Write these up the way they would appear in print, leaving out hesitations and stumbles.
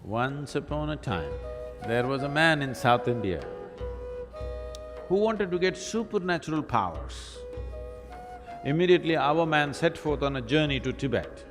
Once upon a time, there was a man in South India who wanted to get supernatural powers. Immediately our man set forth on a journey to Tibet.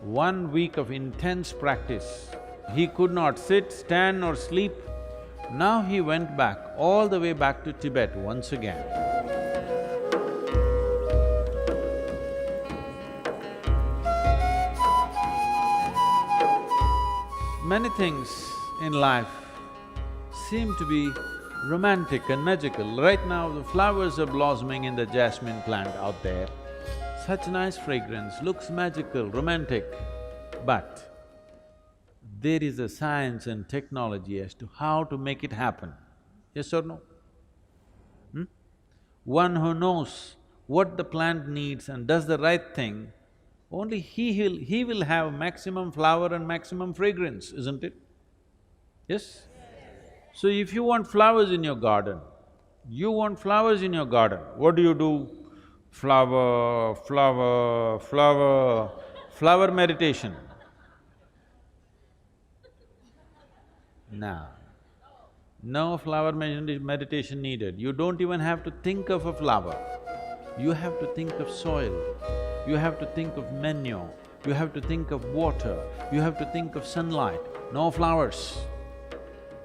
1 week of intense practice. He could not sit, stand or sleep. Now he went back, all the way back to Tibet once again. Many things in life seem to be romantic and magical. Right now, the flowers are blossoming in the jasmine plant out there. Such nice fragrance, looks magical, romantic. But there is a science and technology as to how to make it happen. Yes or no? One who knows what the plant needs and does the right thing, only he will have maximum flower and maximum fragrance, isn't it? Yes? So if you want flowers in your garden, what do? Flower, flower, flower, flower meditation. No flower meditation needed. You don't even have to think of a flower. You have to think of soil, you have to think of manure, you have to think of water, you have to think of sunlight, no flowers.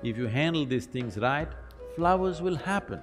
If you handle these things right, flowers will happen.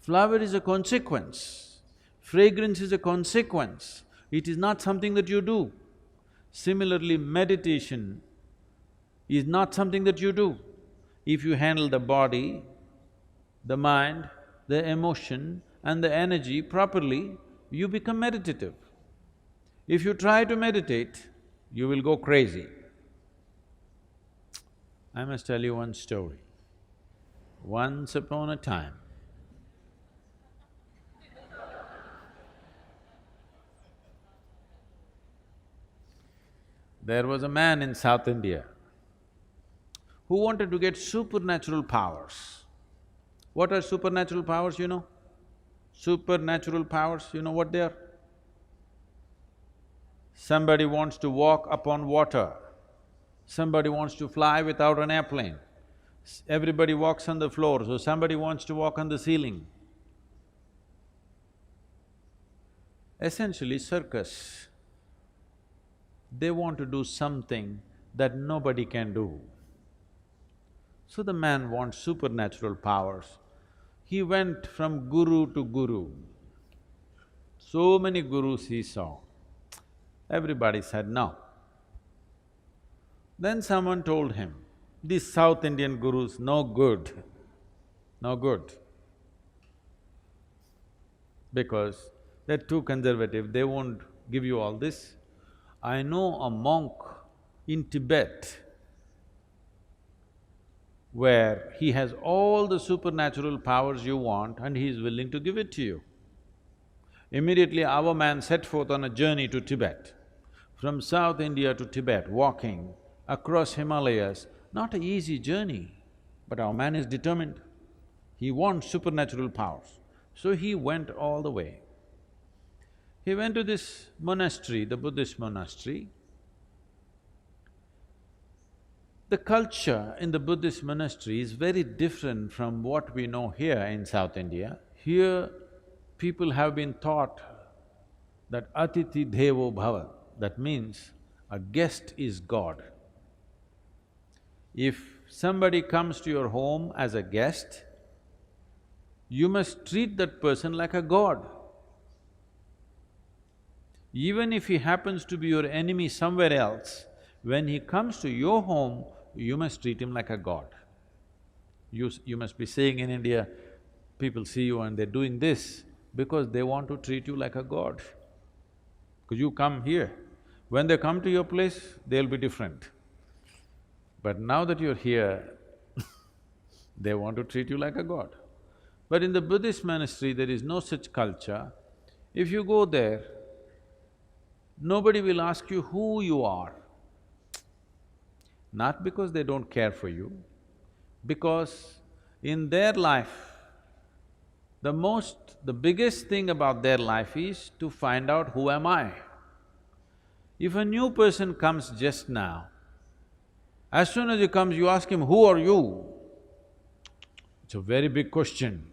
Flower is a consequence, fragrance is a consequence, it is not something that you do. Similarly, meditation is not something that you do. If you handle the body, the mind, the emotion and the energy properly, you become meditative. If you try to meditate, you will go crazy. I must tell you one story. Once upon a time, there was a man in South India who wanted to get supernatural powers. What are supernatural powers, you know? Supernatural powers, you know what they are? Somebody wants to walk upon water, somebody wants to fly without an airplane, everybody walks on the floor, so somebody wants to walk on the ceiling. Essentially, circus, they want to do something that nobody can do. So the man wants supernatural powers. He went from guru to guru. So many gurus he saw. Everybody said no. Then someone told him, these South Indian gurus, no good, no good. Because they're too conservative, they won't give you all this. I know a monk in Tibet where he has all the supernatural powers you want and he is willing to give it to you. Immediately our man set forth on a journey to Tibet. From South India to Tibet, walking across Himalayas, not an easy journey, but our man is determined. He wants supernatural powers. So he went all the way. He went to this monastery, the Buddhist monastery. The culture in the Buddhist monastery is very different from what we know here in South India. Here, people have been taught that Atiti Devo Bhava, that means a guest is God. If somebody comes to your home as a guest, you must treat that person like a god. Even if he happens to be your enemy somewhere else, when he comes to your home, you must treat him like a god. You must be saying in India, people see you and they're doing this because they want to treat you like a god. Because you come here, when they come to your place, they'll be different. But now that you're here, they want to treat you like a god. But in the Buddhist monastery, there is no such culture. If you go there, nobody will ask you who you are. Not because they don't care for you, because in their life, the biggest thing about their life is to find out who am I. If a new person comes just now, As soon as he comes, you ask him, who are you? It's a very big question.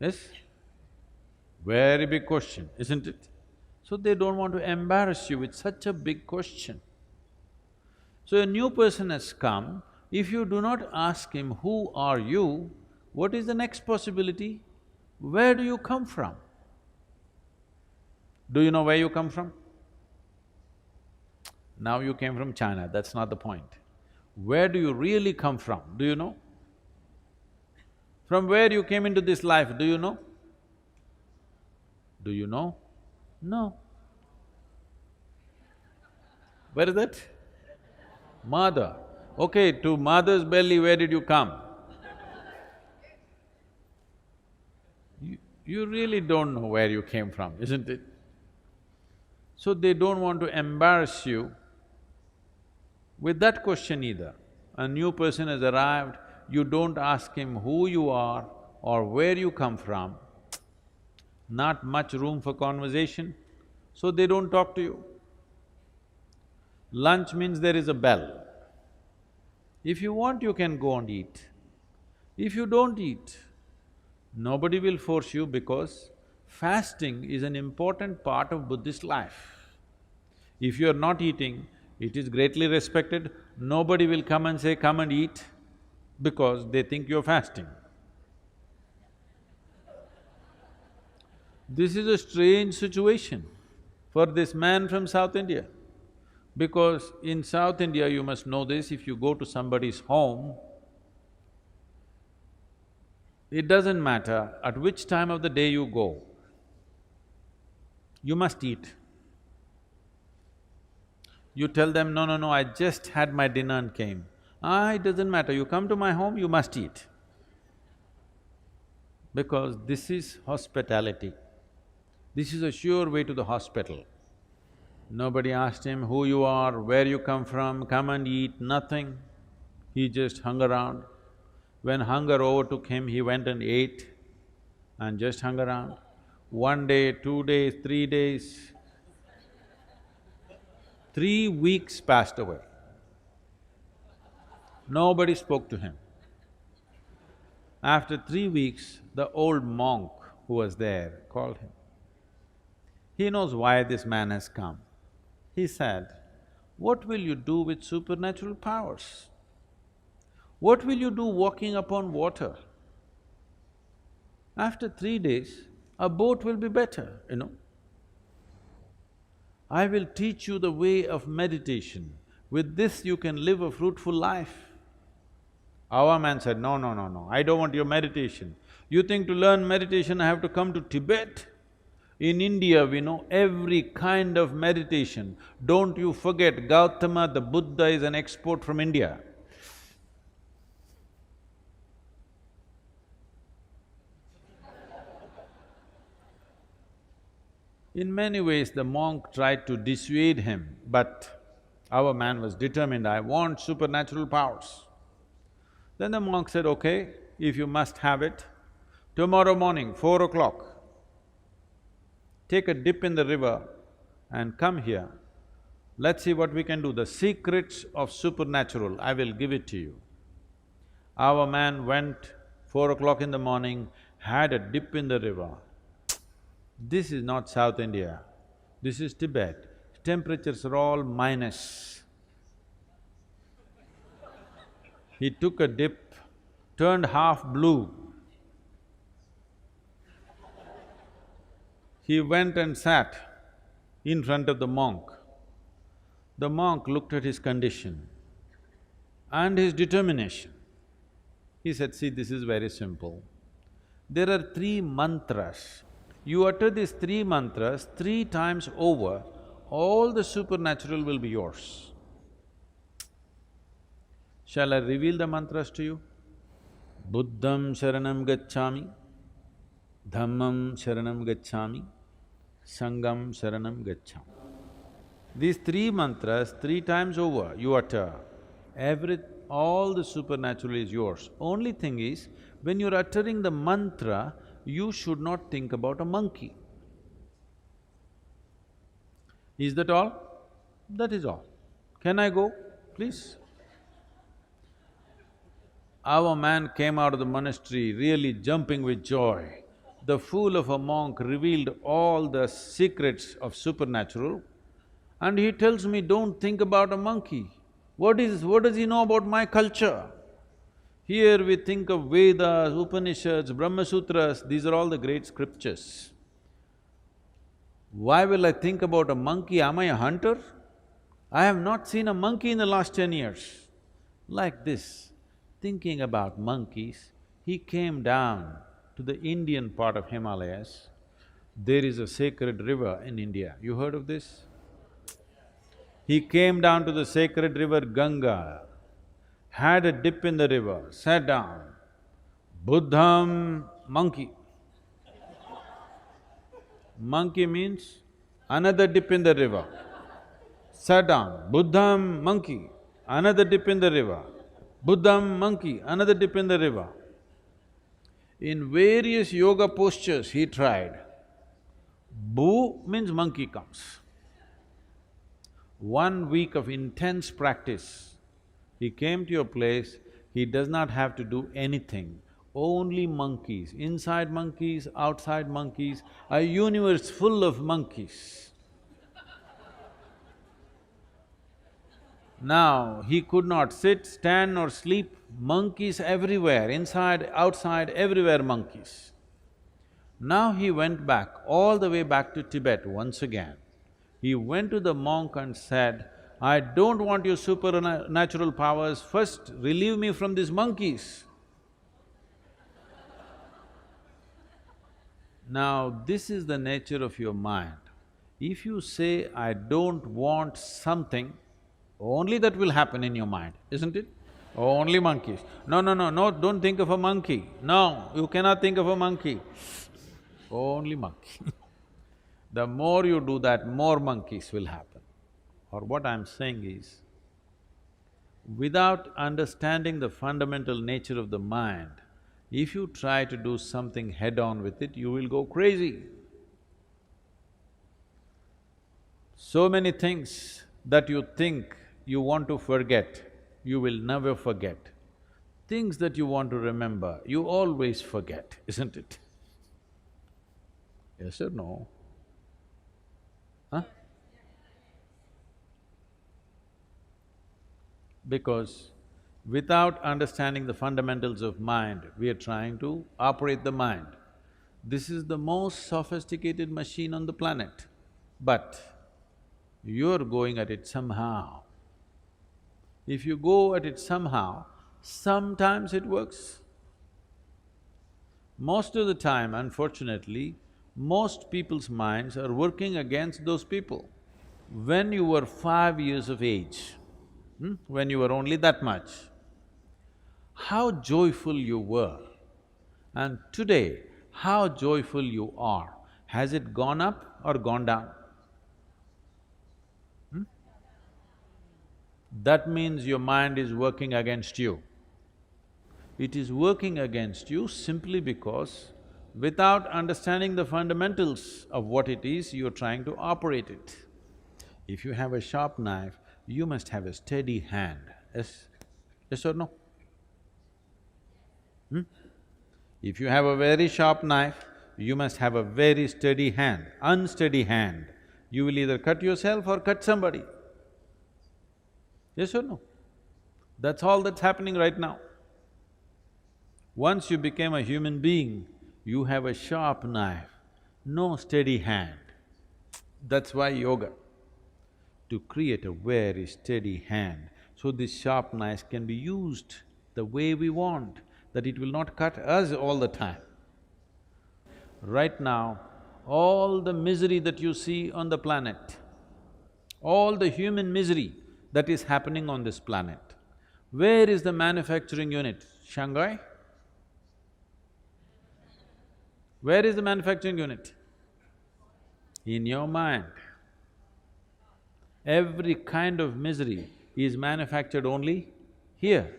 Yes? Very big question, isn't it? So they don't want to embarrass you with such a big question. So a new person has come, if you do not ask him, who are you, what is the next possibility? Where do you come from? Do you know where you come from? Now you came from China, that's not the point. Where do you really come from, do you know? From where you came into this life, do you know? Do you know? No. Where is that? Mother. Okay, to mother's belly, where did you come? You really don't know where you came from, isn't it? So they don't want to embarrass you with that question either. A new person has arrived, you don't ask him who you are or where you come from, not much room for conversation, so they don't talk to you. Lunch means there is a bell. If you want, you can go and eat. If you don't eat, nobody will force you because fasting is an important part of Buddhist life. If you are not eating, it is greatly respected, nobody will come and say, come and eat, because they think you're fasting. This is a strange situation for this man from South India. Because in South India, you must know this, if you go to somebody's home, it doesn't matter at which time of the day you go, you must eat. You tell them, no, no, no, I just had my dinner and came. It doesn't matter, you come to my home, you must eat. Because this is hospitality. This is a sure way to the hospital. Nobody asked him who you are, where you come and eat, nothing. He just hung around. When hunger overtook him, he went and ate and just hung around. 1 day, 2 days, 3 days, 3 weeks passed away. Nobody spoke to him. After 3 weeks, the old monk who was there called him. He knows why this man has come. He said, what will you do with supernatural powers? What will you do walking upon water? After 3 days, a boat will be better, you know. I will teach you the way of meditation. With this you can live a fruitful life. Our man said, no, no, no, no, I don't want your meditation. You think to learn meditation I have to come to Tibet? In India, we know every kind of meditation. Don't you forget, Gautama, the Buddha is an export from India. In many ways, the monk tried to dissuade him, but our man was determined, I want supernatural powers. Then the monk said, okay, if you must have it, tomorrow morning, 4 o'clock, take a dip in the river and come here. Let's see what we can do. The secrets of supernatural, I will give it to you. Our man went 4 o'clock in the morning, had a dip in the river. This is not South India, this is Tibet. Temperatures are all minus. He took a dip, turned half blue. He went and sat in front of the monk. The monk looked at his condition and his determination. He said, see, this is very simple. There are 3 mantras. You utter these 3 mantras 3 times over, all the supernatural will be yours. Shall I reveal the mantras to you? Buddham sharanam gacchami, Dhammam sharanam gacchami, Sangham sharanam gacchami. These 3 mantras 3 times over you utter, all the supernatural is yours. Only thing is, when you're uttering the mantra, you should not think about a monkey. Is that all? That is all. Can I go, please? Our man came out of the monastery really jumping with joy. The fool of a monk revealed all the secrets of supernatural, and he tells me, don't think about a monkey. What does he know about my culture? Here we think of Vedas, Upanishads, Brahma Sutras, these are all the great scriptures. Why will I think about a monkey? Am I a hunter? I have not seen a monkey in the last 10 years. Like this, thinking about monkeys, he came down to the Indian part of Himalayas. There is a sacred river in India, you heard of this? He came down to the sacred river Ganga, had a dip in the river, sat down. Buddham, monkey. Monkey means another dip in the river. Sat down, Buddham, monkey, another dip in the river. Buddham, monkey, another dip in the river. In various yoga postures he tried. Bu means monkey comes. 1 week of intense practice, he came to your place, he does not have to do anything, only monkeys, inside monkeys, outside monkeys, a universe full of monkeys. Now, he could not sit, stand or sleep, monkeys everywhere, inside, outside, everywhere monkeys. Now he went back, all the way back to Tibet once again. He went to the monk and said, I don't want your supernatural powers, first relieve me from these monkeys. Now, this is the nature of your mind. If you say, I don't want something, only that will happen in your mind, isn't it? Only monkeys. No, no, no, no, don't think of a monkey. No, you cannot think of a monkey. Only monkey. The more you do that, more monkeys will happen. Or what I'm saying is, without understanding the fundamental nature of the mind, if you try to do something head-on with it, you will go crazy. So many things that you think you want to forget, you will never forget. Things that you want to remember, you always forget, isn't it? Yes or no? Huh? Because without understanding the fundamentals of mind, we are trying to operate the mind. This is the most sophisticated machine on the planet, but you're going at it somehow. If you go at it somehow, sometimes it works. Most of the time, unfortunately, most people's minds are working against those people. When you were 5 years of age, when you were only that much, how joyful you were, and today, how joyful you are. Has it gone up or gone down? That means your mind is working against you. It is working against you simply because without understanding the fundamentals of what it is, you're trying to operate it. If you have a sharp knife, you must have a steady hand, yes? Yes or no? If you have a very sharp knife, you must have a very steady hand. Unsteady hand, you will either cut yourself or cut somebody. Yes or no? That's all that's happening right now. Once you became a human being, you have a sharp knife, no steady hand. That's why yoga, to create a very steady hand, so this sharp knife can be used the way we want, that it will not cut us all the time. Right now, all the misery that you see on the planet, all the human misery that is happening on this planet, where is the manufacturing unit? Shanghai? Where is the manufacturing unit? In your mind. Every kind of misery is manufactured only here.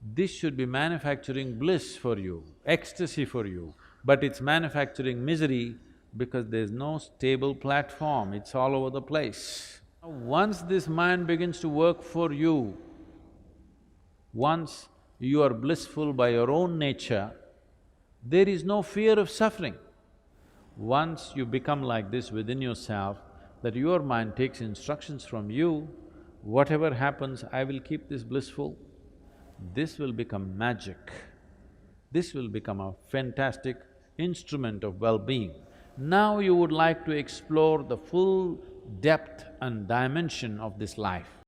This should be manufacturing bliss for you, ecstasy for you, but it's manufacturing misery because there's no stable platform, it's all over the place. Once this mind begins to work for you, Once you are blissful by your own nature, there is no fear of suffering. Once you become like this within yourself, that your mind takes instructions from you, whatever happens, I will keep this blissful, this will become magic. This will become a fantastic instrument of well-being. Now you would like to explore the full depth and dimension of this life.